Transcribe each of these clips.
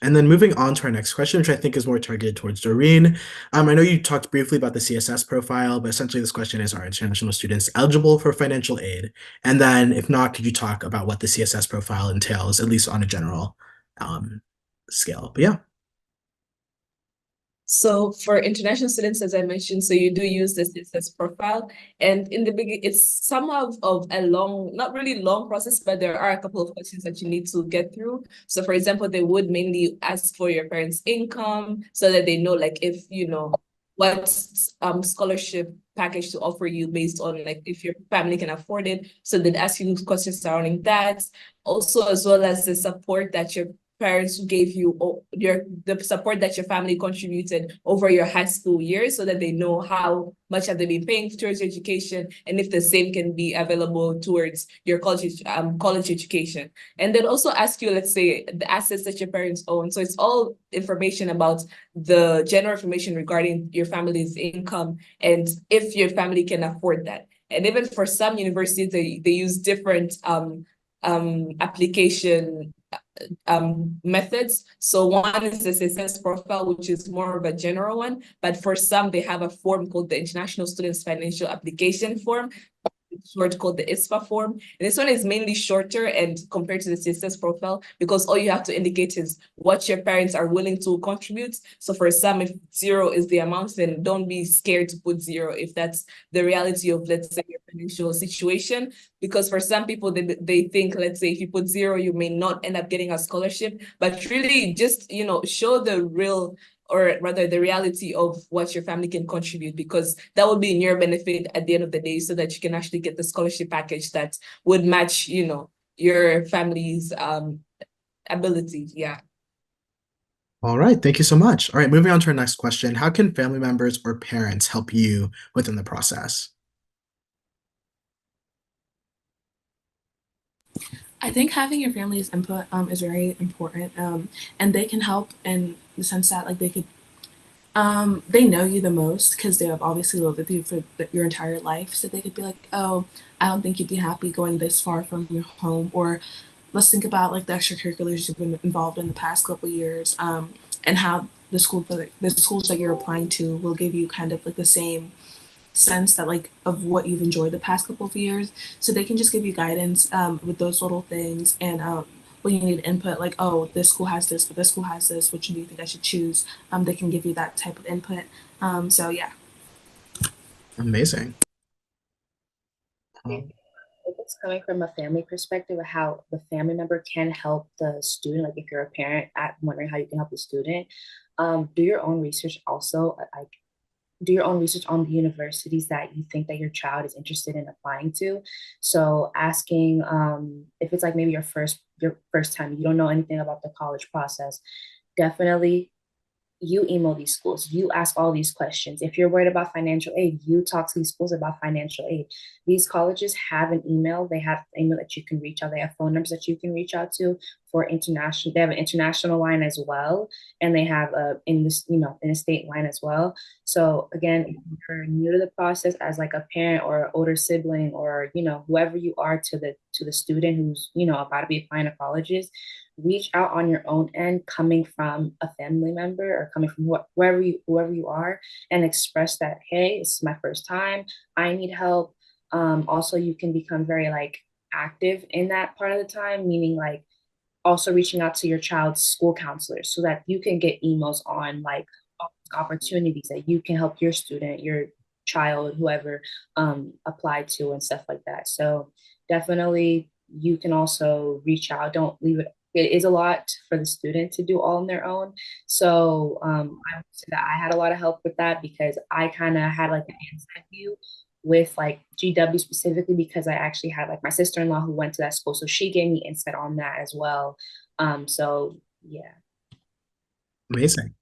And then moving on to our next question, which I think is more targeted towards Doreen. I know you talked briefly about the CSS profile, but essentially this question is, are international students eligible for financial aid? And then if not, could you talk about what the CSS profile entails, at least on a general scale? But yeah. So for international students, as I mentioned, so you do use the CSS profile. And in the beginning, it's somewhat of a long, not really long process, but there are a couple of questions that you need to get through. So for example, they would mainly ask for your parents' income so that they know like if, you know, what scholarship package to offer you based on like if your family can afford it. So they'd ask you questions surrounding that. Also, as well as the support that your parents gave you, or the support that your family contributed over your high school years, so that they know how much have they been paying towards your education, and if the same can be available towards your college education. And then also ask you, let's say, the assets that your parents own. So it's all information about the general information regarding your family's income and if your family can afford that. And even for some universities, they use different application methods. So one is the CSS profile, which is more of a general one, but for some, they have a form called the International Students Financial Application Form, short called the ISFA form. And this one is mainly shorter and compared to the CSS profile, because all you have to indicate is what your parents are willing to contribute. So for some, if 0 is the amount, then don't be scared to put 0 if that's the reality of, let's say, your financial situation. Because for some people, they think, let's say, if you put 0, you may not end up getting a scholarship. But really just, you know, show the real, or rather the reality of what your family can contribute, because that will be in your benefit at the end of the day, so that you can actually get the scholarship package that would match, you know, your family's ability. Yeah. All right, thank you so much. All right, moving on to our next question. How can family members or parents help you within the process? I think having your family's input is very important, and they can help in the sense that like they know you the most because they have obviously lived with you for your entire life, so they could be like, oh, I don't think you'd be happy going this far from your home, or let's think about like the extracurriculars you've been involved in the past couple of years, and how the schools that you're applying to will give you kind of like the same sense that like of what you've enjoyed the past couple of years, so they can just give you guidance with those little things. And when you need input, like, oh, this school has this, but this school has this, which do you think I should choose? They can give you that type of input. So yeah. Amazing. If it's coming from a family perspective of how the family member can help the student, like if you're a parent at wondering how you can help the student, do your own research also. Like do your own research on the universities that you think that your child is interested in applying to. So asking if it's like maybe your first time, you don't know anything about the college process, definitely you email these schools, you ask all these questions. If you're worried about financial aid, you talk to these schools about financial aid. These colleges have an email, they have an email that you can reach out, they have phone numbers that you can reach out to for international, they have an international line as well, and they have a in this, you know, in a state line as well. So again, if you're new to the process as like a parent or an older sibling, or you know, whoever you are to the student who's, you know, about to be applying to colleges, reach out on your own end, coming from a family member or coming from whoever you are, and express that, hey, this is my first time, I need help. Also, you can become very like active in that part of the time, meaning like also reaching out to your child's school counselors so that you can get emails on like opportunities that you can help your student, your child, whoever, apply to and stuff like that. So definitely you can also reach out. Don't leave it. It is a lot for the student to do all on their own. So I would say that I had a lot of help with that because I kind of had like an inside view with like GW specifically, because I actually had like my sister-in-law who went to that school. So she gave me insight on that as well. So yeah. Amazing.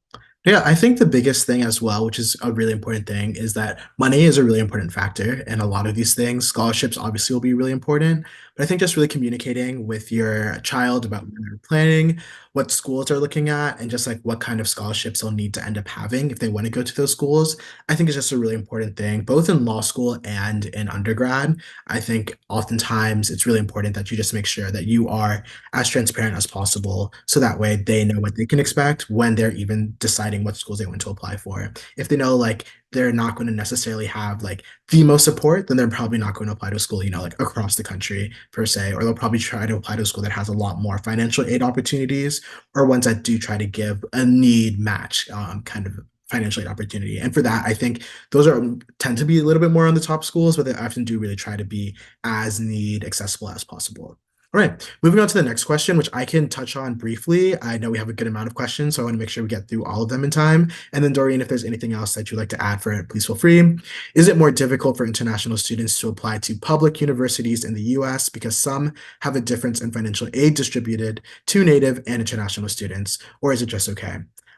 Yeah, I think the biggest thing as well, which is a really important thing, is that money is a really important factor in a lot of these things. Scholarships obviously will be really important, but I think just really communicating with your child about what they're planning, what schools they're looking at, and just like what kind of scholarships they'll need to end up having if they want to go to those schools, I think is just a really important thing, both in law school and in undergrad. I think oftentimes it's really important that you just make sure that you are as transparent as possible so that way they know what they can expect when they're even deciding what schools they want to apply for. If they know like they're not going to necessarily have like the most support, then they're probably not going to apply to a school, like across the country per se, or they'll probably try to apply to a school that has a lot more financial aid opportunities or ones that do try to give a need match kind of financial aid opportunity. And for that, I think those are tend to be a little bit more on the top schools, but they often do really try to be as need accessible as possible. All right, moving on to the next question, which I can touch on briefly. I know we have a good amount of questions, so I want to make sure we get through all of them in time. And then, Doreen, if there's anything else that you'd like to add for it, please feel free. Is it more difficult for international students to apply to public universities in the US because some have a difference in financial aid distributed to native and international students, or is it just okay?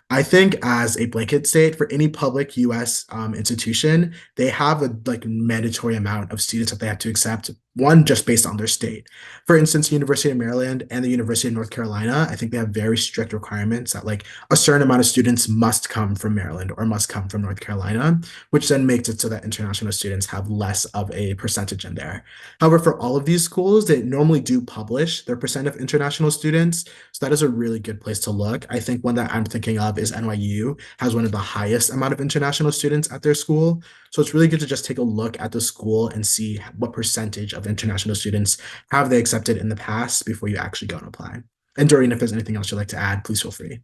I think as a blanket state for any public US institution, they have a like mandatory amount of students that they have to accept, one just based on their state. For instance, University of Maryland and the University of North Carolina, I think they have very strict requirements that like a certain amount of students must come from Maryland or must come from North Carolina, which then makes it so that international students have less of a percentage in there. However, for all of these schools, they normally do publish their percent of international students. So that is a really good place to look. I think one that I'm thinking of is NYU has one of the highest amount of international students at their school. So it's really good to just take a look at the school and see what percentage of international students have they accepted in the past before you actually go and apply. And Doreen, if there's anything else you'd like to add, please feel free.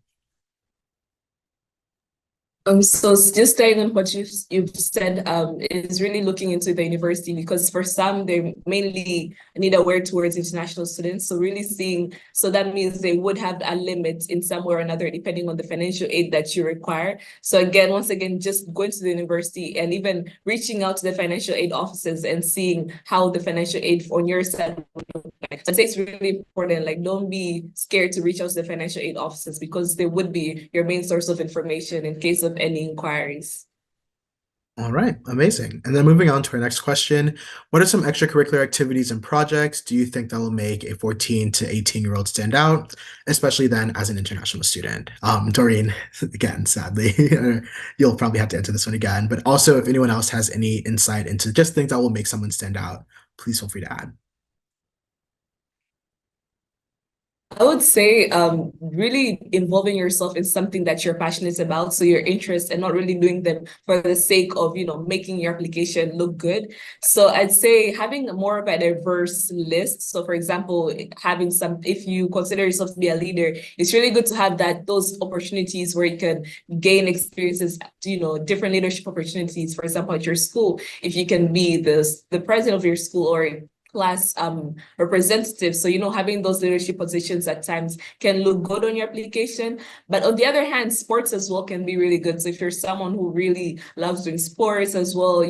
So just staying on what you've said, is really looking into the university because for some they mainly need aware towards international students. So really seeing, so that means they would have a limit in some way or another depending on the financial aid that you require. So again, once again, just going to the university and even reaching out to the financial aid offices and seeing how the financial aid on your side. I'd say it's really important. Like, don't be scared to reach out to the financial aid offices because they would be your main source of information in case of any inquiries. All right, amazing. And then moving on to our next question, what are some extracurricular activities and projects do you think that will make a 14 to 18-year-old stand out, especially then as an international student? Doreen, again, sadly, you'll probably have to answer this one again, but also if anyone else has any insight into just things that will make someone stand out, please feel free to add. I would say really involving yourself in something that you're passionate about, so your interest, and not really doing them for the sake of, making your application look good. So I'd say having more of a diverse list. So for example, having some, if you consider yourself to be a leader, it's really good to have those opportunities where you can gain experiences, different leadership opportunities. For example, at your school, if you can be the president of your school or class representative. So, having those leadership positions at times can look good on your application. But on the other hand, sports as well can be really good. So if you're someone who really loves doing sports as well,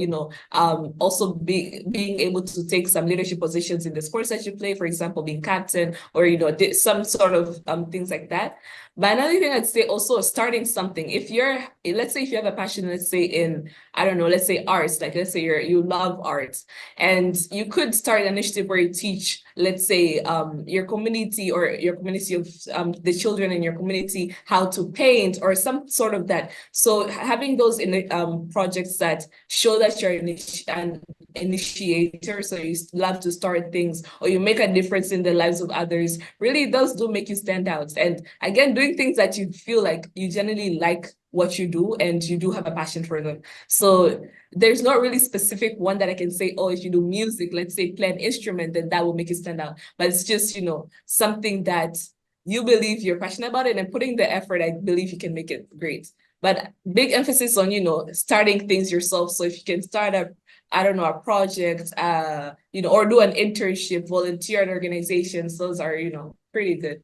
also being able to take some leadership positions in the sports that you play, for example, being captain or, some sort of things like that. But another thing I'd say also starting something. Let's say if you have a passion, let's say in, I don't know, let's say arts, like let's say you love arts, and you could start an initiative where you teach, let's say, your community or your community of the children in your community how to paint or some sort of that. So having those in the projects that show that you're an initiator, so you love to start things or you make a difference in the lives of others, really does do make you stand out. And again, doing things that you feel like you generally like what you do and you do have a passion for them. So there's not really specific one that I can say, oh, if you do music, let's say play an instrument, then that will make you stand out. But it's just, something that you believe you're passionate about it and putting the effort, I believe you can make it great. But big emphasis on, starting things yourself. So if you can start I don't know, a project, or do an internship, volunteer at organizations, those are, pretty good.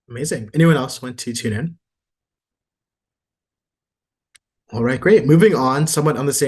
Amazing. Anyone else want to tune in? All right, great. Moving on, somewhat on the same